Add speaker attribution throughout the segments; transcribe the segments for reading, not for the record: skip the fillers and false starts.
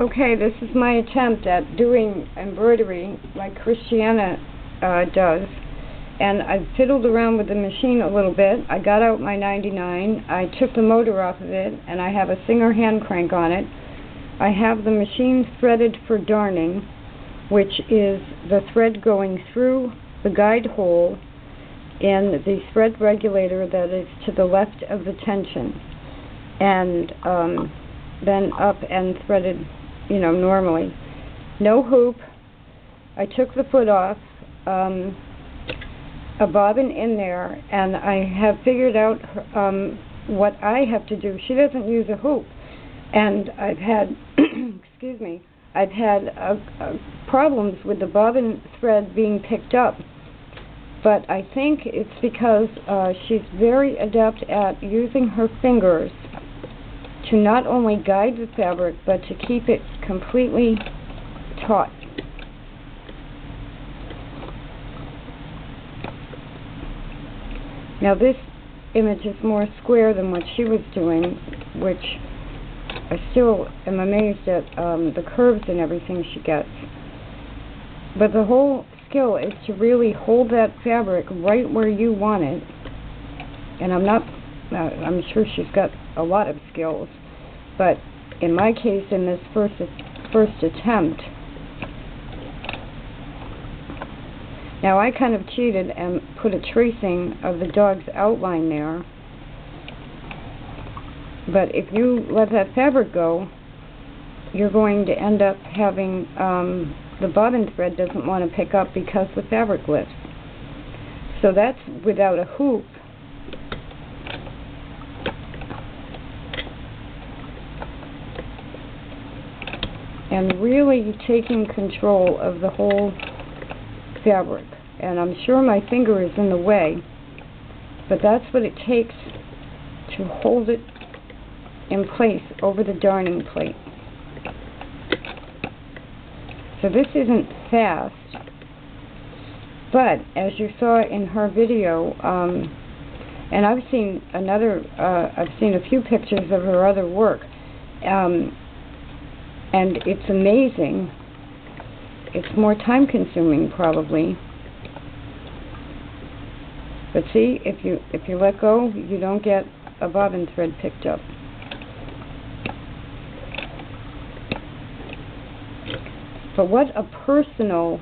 Speaker 1: Okay, this is my attempt at doing embroidery like Cristiana does. And I fiddled around with the machine a little bit. I got out my 99. I took the motor off of it, and I have a Singer hand crank on it. I have the machine threaded for darning, which is the thread going through the guide hole in the thread regulator that is to the left of the tension, and then up and threaded, normally. No hoop. I took the foot off, a bobbin in there, and I have figured out what I have to do. She doesn't use a hoop, and I've had, excuse me, I've had problems with the bobbin thread being picked up, but I think it's because she's very adept at using her fingers to not only guide the fabric, but to keep it completely taut. Now this image is more square than what she was doing, which I still am amazed at the curves and everything she gets. But the whole skill is to really hold that fabric right where you want it. And I'm sure she's got a lot of skills, but in my case, in this first attempt, now I kind of cheated and put a tracing of the dog's outline there. But if you let that fabric go, you're going to end up having the bobbin thread doesn't want to pick up because the fabric lifts. So that's without a hoop. And really taking control of the whole fabric. And I'm sure my finger is in the way, but that's what it takes to hold it in place over the darning plate. So this isn't fast, but as you saw in her video, and I've seen a few pictures of her other work, and it's amazing. It's more time consuming probably, but see, if you let go, you don't get a bobbin thread picked up. But what a personal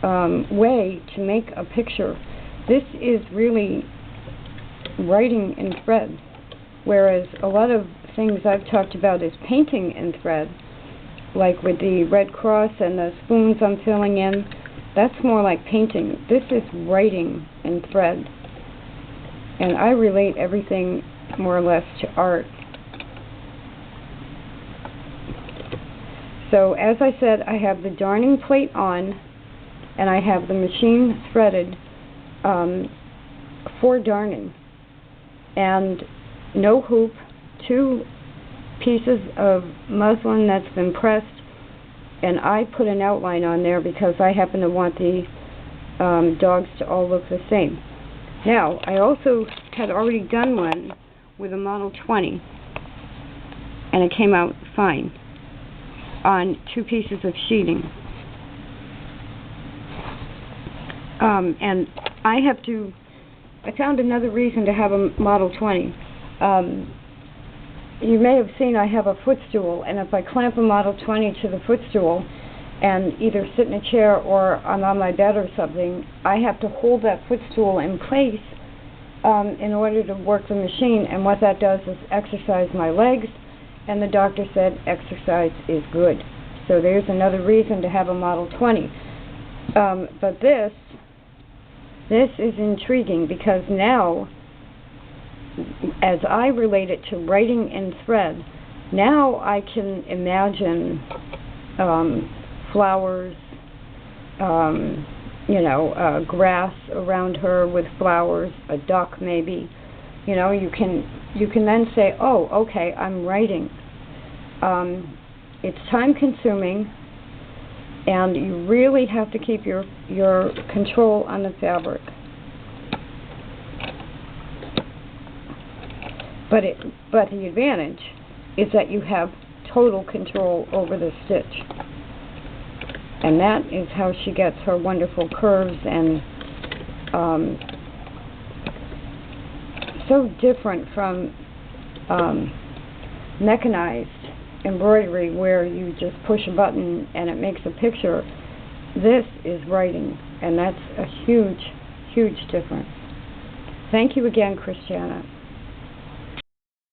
Speaker 1: way to make a picture. This is really writing in thread, whereas a lot of things I've talked about is painting in thread, like with the red cross and the spoons I'm filling in. That's more like painting. This is writing in thread. And I relate everything more or less to art. So as I said, I have the darning plate on, and I have the machine threaded for darning. And no hoop, 2 pieces of muslin that's been pressed, and I put an outline on there because I happen to want the dogs to all look the same. Now, I also had already done one with a Model 20, and it came out fine on 2 pieces of sheeting. And I found another reason to have a Model 20. You may have seen I have a footstool, and if I clamp a Model 20 to the footstool and either sit in a chair or I'm on my bed or something, I have to hold that footstool in place in order to work the machine, and what that does is exercise my legs, and the doctor said exercise is good. So there's another reason to have a Model 20. But this is intriguing because now, as I relate it to writing in thread, now I can imagine flowers, grass around her with flowers, a duck maybe. You can then say, oh, okay, I'm writing. It's time consuming, and you really have to keep your control on the fabric. But the advantage is that you have total control over the stitch. And that is how she gets her wonderful curves, and so different from mechanized embroidery where you just push a button and it makes a picture. This is writing, and that's a huge, huge difference. Thank you again, Cristiana.